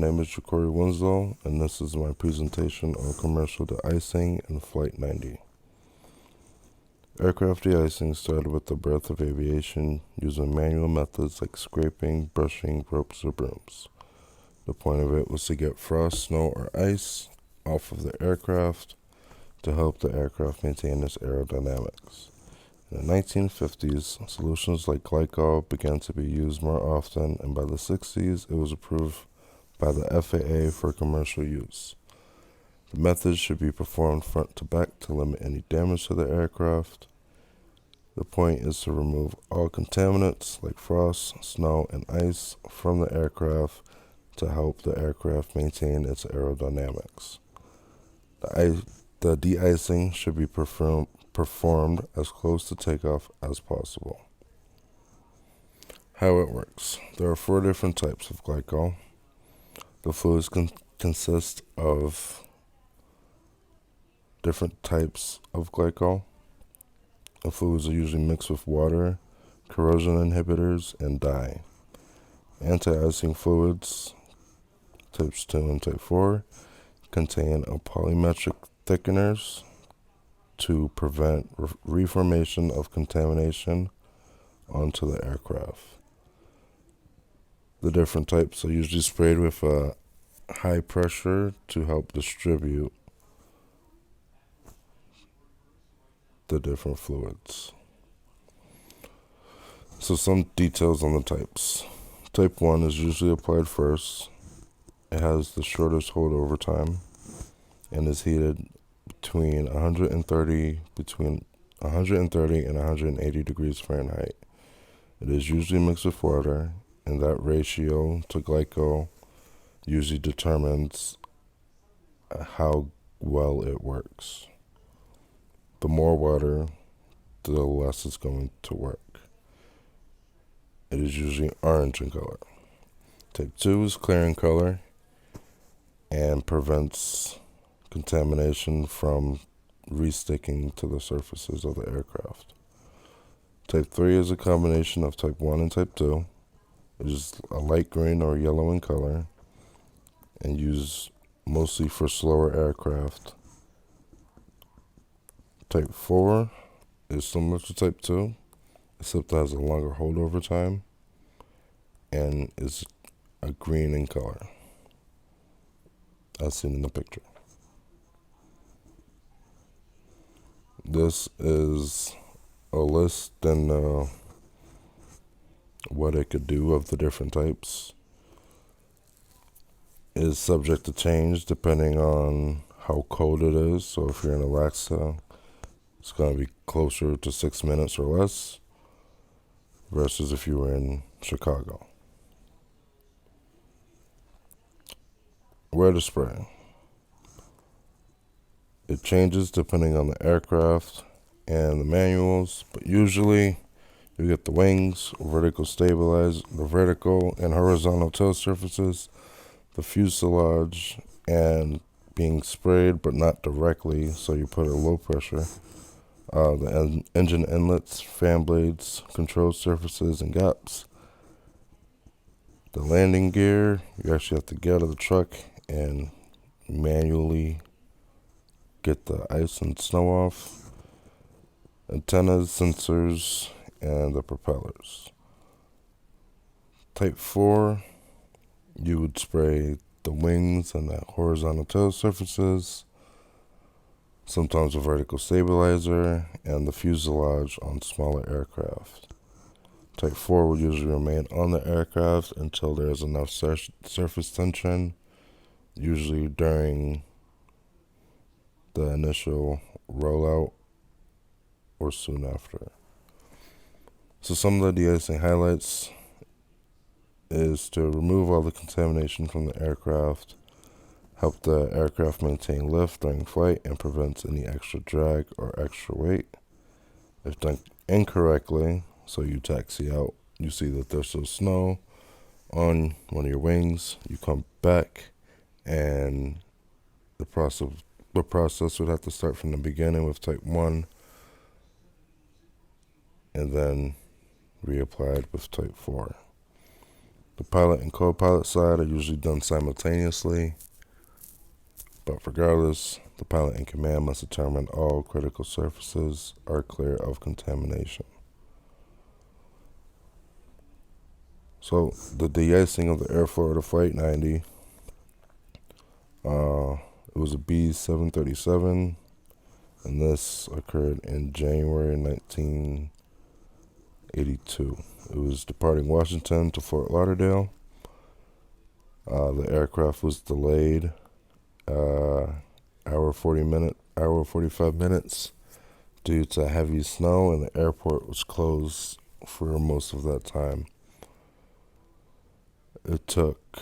My name is Jacory Winslow, and this is my presentation on commercial de-icing in Flight 90. Aircraft de-icing started with the birth of aviation using manual methods like scraping, brushing, ropes, or brooms. The point of it was to get frost, snow, or ice off of the aircraft to help the aircraft maintain its aerodynamics. In the 1950s, solutions like glycol began to be used more often, and by the 60s, it was approved by the FAA for commercial use. The method should be performed front to back to limit any damage to the aircraft. The point is to remove all contaminants like frost, snow, and ice from the aircraft to help the aircraft maintain its aerodynamics. The de-icing should be performed as close to takeoff as possible. How it works. There are 4 different types of glycol. The fluids consist of different types of glycol. The fluids are usually mixed with water, corrosion inhibitors, and dye. Anti-icing fluids, types 2 and type 4, contain a polymetric thickeners to prevent reformation of contamination onto the aircraft. The different types are usually sprayed with high pressure to help distribute the different fluids. So some details on the types. Type 1 is usually applied first. It has the shortest holdover time and is heated between 130 and 180 degrees Fahrenheit. It is usually mixed with water, and that ratio to glycol usually determines how well it works. The more water, the less it's going to work. It is usually orange in color. Type 2 is clear in color and prevents contamination from resticking to the surfaces of the aircraft. Type 3 is a combination of type 1 and type 2. It is a light green or yellow in color and used mostly for slower aircraft. Type 4 is similar to type 2, except it has a longer holdover time and is a green in color, as seen in the picture. This is a list and what it could do of the different types. It is subject to change depending on how cold it is. So if you're in Alaska, it's going to be closer to 6 minutes or less versus if you were in Chicago. Where to spray. It changes depending on the aircraft and the manuals, but usually you get the wings, the vertical and horizontal tail surfaces, the fuselage, and being sprayed but not directly, so you put a low pressure. The engine inlets, fan blades, control surfaces, and gaps. The landing gear, you actually have to get out of the truck and manually get the ice and snow off. Antennas, sensors, and the propellers. Type 4, you would spray the wings and the horizontal tail surfaces, sometimes a vertical stabilizer, and the fuselage on smaller aircraft. Type 4 will usually remain on the aircraft until there is enough surface tension, usually during the initial rollout or soon after. So some of the de-icing highlights is to remove all the contamination from the aircraft, help the aircraft maintain lift during flight, and prevents any extra drag or extra weight. If done incorrectly, so you taxi out, you see that there's some snow on one of your wings, you come back, and the process would have to start from the beginning with type 1, and then reapplied with type 4. The pilot and co-pilot side are usually done simultaneously, but regardless, the pilot in command must determine all critical surfaces are clear of contamination. So the de-icing of the Air Florida Flight 90, it was a B-737, and this occurred in January 1982. It was departing Washington to Fort Lauderdale. The aircraft was delayed hour 45 minutes due to heavy snow, and the airport was closed for most of that time. It took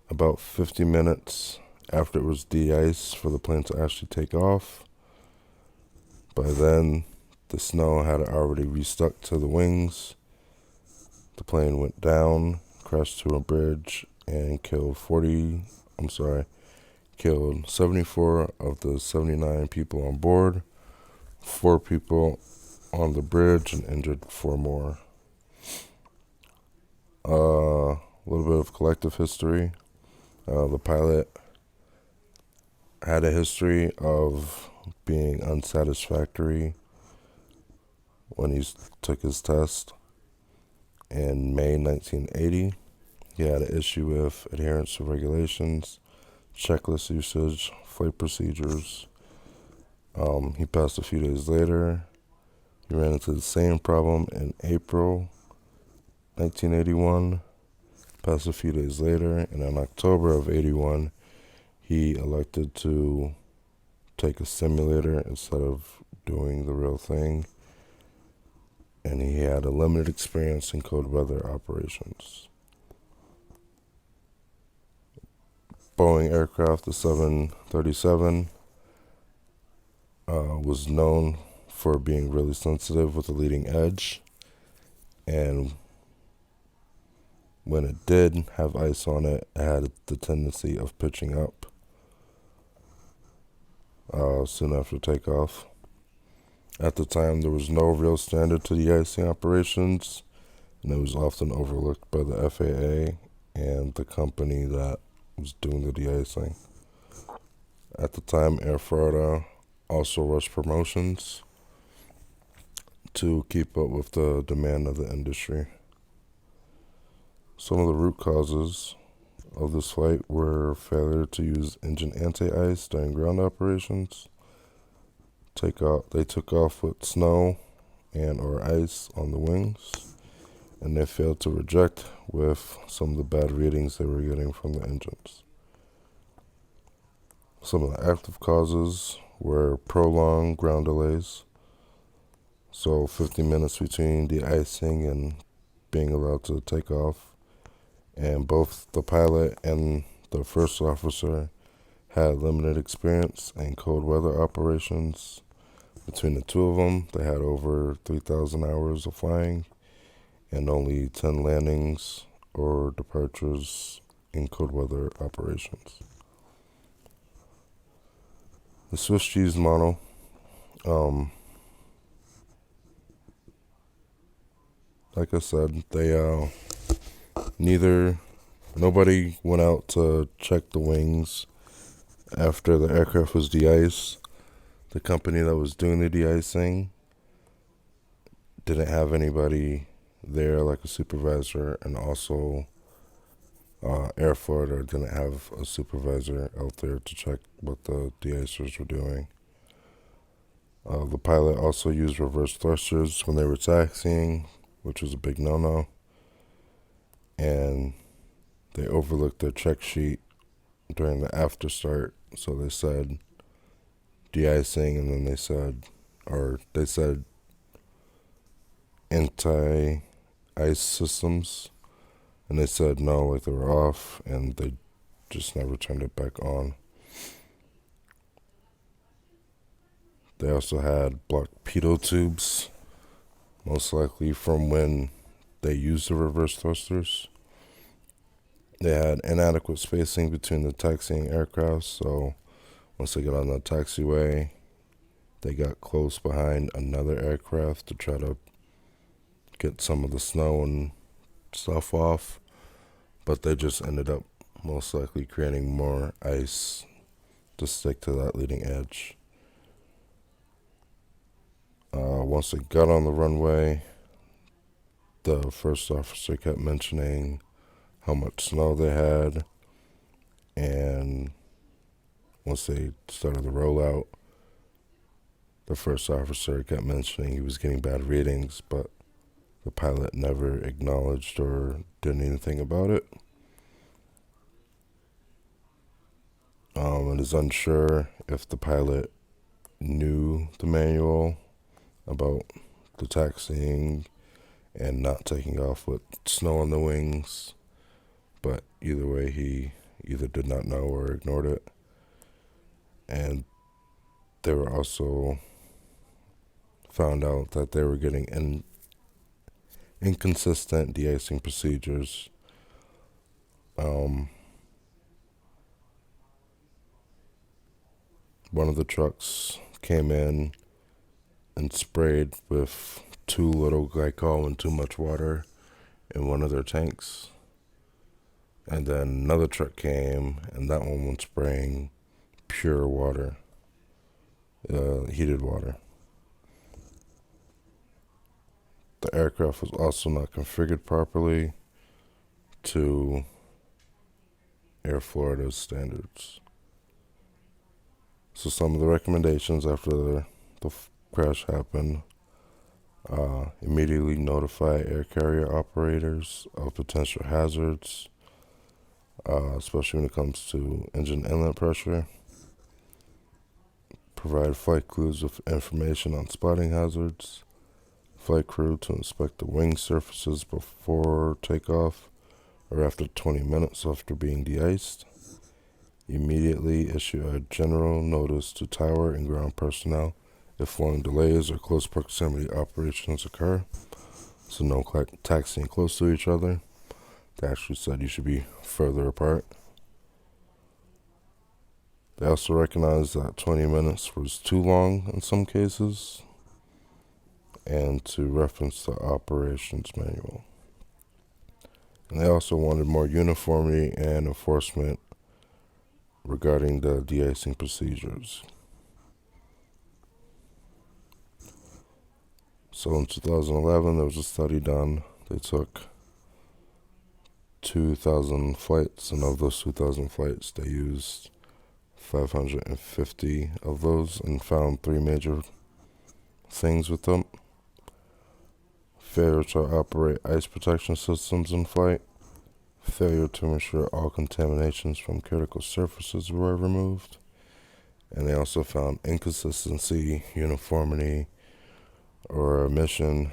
about 50 minutes after it was de-iced for the plane to actually take off. By then, the snow had already restuck to the wings. The plane went down, crashed to a bridge, and killed 74 of the 79 people on board, 4 people on the bridge, and injured 4 more. A little bit of collective history. The pilot had a history of being unsatisfactory when he took his test. In May 1980, he had an issue with adherence to regulations, checklist usage, flight procedures. He passed a few days later. He ran into the same problem in April 1981, passed a few days later, and in October of 81, he elected to take a simulator instead of doing the real thing, and he had a limited experience in cold weather operations. Boeing aircraft, the 737, was known for being really sensitive with the leading edge, and when it did have ice on it, it had the tendency of pitching up soon after takeoff. At the time, there was no real standard to de-icing operations, and it was often overlooked by the FAA and the company that was doing the de-icing. At the time, Air Florida also rushed promotions to keep up with the demand of the industry. Some of the root causes of this flight were failure to use engine anti-ice during ground operations. They took off with snow and or ice on the wings, and they failed to reject with some of the bad readings they were getting from the engines. Some of the active causes were prolonged ground delays, so 50 minutes between de-icing and being allowed to take off. And both the pilot and the first officer had limited experience in cold weather operations. Between the two of them, they had over 3,000 hours of flying and only 10 landings or departures in cold weather operations. The Swiss cheese model, like I said, nobody went out to check the wings after the aircraft was de-iced. The company that was doing the de-icing didn't have anybody there, like a supervisor, and also Air Florida didn't have a supervisor out there to check what the de-icers were doing. The pilot also used reverse thrusters when they were taxiing, which was a big no-no. And they overlooked their check sheet during the after start, so they said de-icing, and then they said anti-ice systems, and they said no, like they were off, and they just never turned it back on. They also had blocked pitot tubes, most likely from when they used the reverse thrusters. They had inadequate spacing between the taxiing aircraft, so once they got on the taxiway, they got close behind another aircraft to try to get some of the snow and stuff off, but they just ended up most likely creating more ice to stick to that leading edge. Once they got on the runway, the first officer kept mentioning how much snow they had, and once they started the rollout, the first officer kept mentioning he was getting bad readings, but the pilot never acknowledged or did anything about it. It is unsure if the pilot knew the manual about the taxiing and not taking off with snow on the wings, but either way, he either did not know or ignored it. And they were also found out that they were getting inconsistent deicing procedures. One of the trucks came in and sprayed with too little glycol and too much water in one of their tanks. And then another truck came, and that one was spraying pure water, heated water. The aircraft was also not configured properly to Air Florida's standards. So some of the recommendations after the crash happened: immediately notify air carrier operators of potential hazards, especially when it comes to engine inlet pressure. Provide flight crews with information on spotting hazards. Flight crew to inspect the wing surfaces before takeoff or after 20 minutes after being de-iced. Immediately issue a general notice to tower and ground personnel if long delays or close proximity operations occur. So no taxiing close to each other. They actually said you should be further apart. They also recognized that 20 minutes was too long in some cases, and to reference the operations manual. And they also wanted more uniformity and enforcement regarding the de-icing procedures. So in 2011, there was a study done. They took 2,000 flights, and of those 2,000 flights, they used 550 of those and found three major things with them: failure to operate ice protection systems in flight, failure to ensure all contaminations from critical surfaces were removed, and they also found inconsistency, uniformity, or omission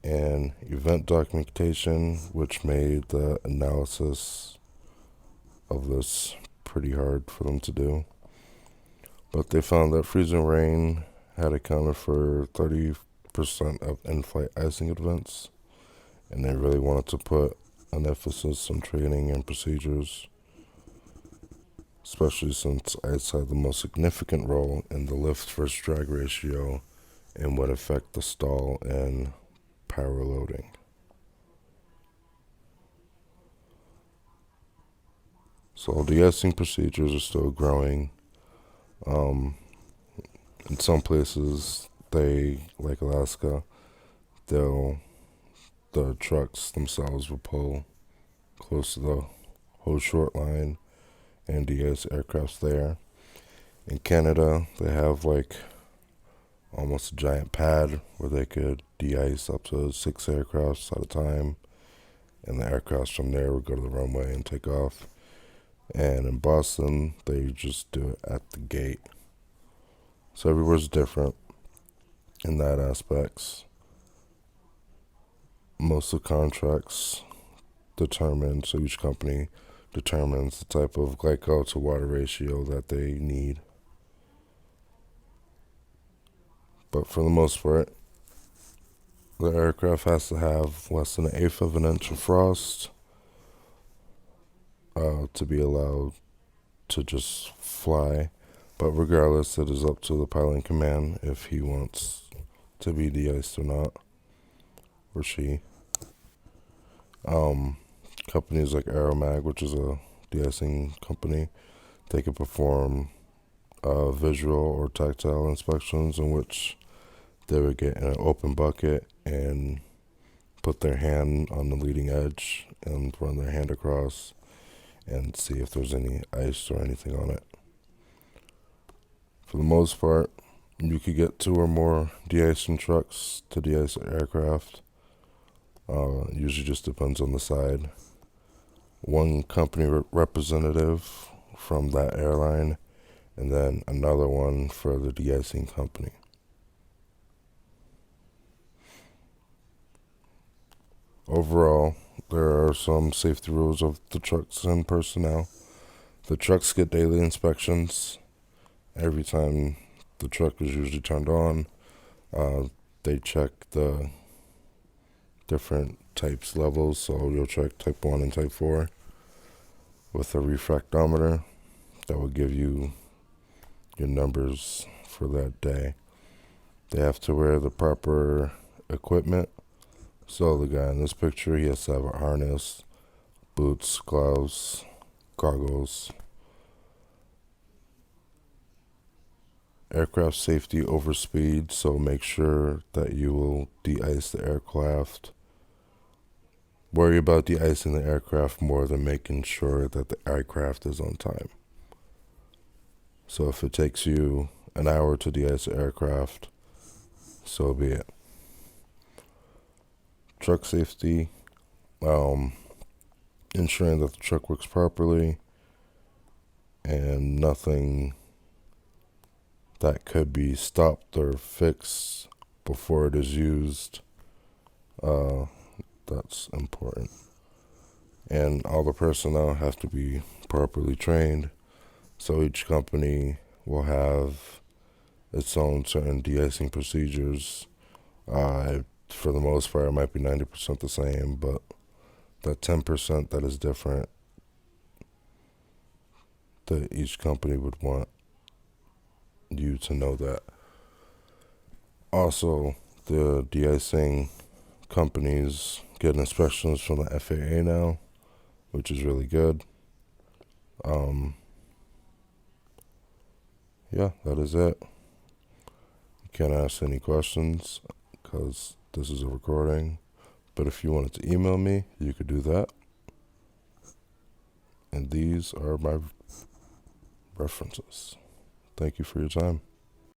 and event documentation, which made the analysis of this pretty hard for them to do. But they found that freezing rain had accounted for 30% of in-flight icing events, and they really wanted to put an emphasis on training and procedures, especially since ice had the most significant role in the lift versus drag ratio and would affect the stall and power loading. So de-icing procedures are still growing. In some places, like Alaska, the trucks themselves will pull close to the whole short line and de-ice aircrafts there. In Canada, they have almost a giant pad where they could de-ice up to 6 aircrafts at a time, and the aircrafts from there would go to the runway and take off. And in Boston, they just do it at the gate. So everywhere's different in that aspects. Most of the contracts so each company determines the type of glycol to water ratio that they need. But for the most part, the aircraft has to have less than 1/8 of an inch of frost to be allowed to just fly. But regardless, it is up to the pilot in command if he wants to be de-iced or not, or she. Um, Companies like Aeromag, which is a de-icing company, they can perform visual or tactile inspections in which they would get in an open bucket and put their hand on the leading edge and run their hand across and see if there's any ice or anything on it. For the most part, you could get 2 or more de-icing trucks to de-ice an aircraft. Usually just depends on the side. One company representative from that airline, and then another one for the de-icing company. Overall, there are some safety rules of the trucks and personnel. The trucks get daily inspections. Every time the truck is usually turned on, they check the different types levels. So you'll check type 1 and type 4 with a refractometer that will give you your numbers for that day. They have to wear the proper equipment. So the guy in this picture, he has to have a harness, boots, gloves, goggles. Aircraft safety over speed, so make sure that you will de-ice the aircraft. Worry about de-icing the aircraft more than making sure that the aircraft is on time. So if it takes you an hour to de-ice the aircraft, so be it. Truck safety, ensuring that the truck works properly and nothing that could be stopped or fixed before it is used. That's important. And all the personnel have to be properly trained. So each company will have its own certain de-icing procedures. For the most part, it might be 90% the same, but that 10% that is different, that each company would want you to know that. Also, the de-icing companies get inspections from the FAA now, which is really good. Yeah, that is it. You can't ask any questions because this is a recording. But if you wanted to email me, you could do that. And these are my references. Thank you for your time.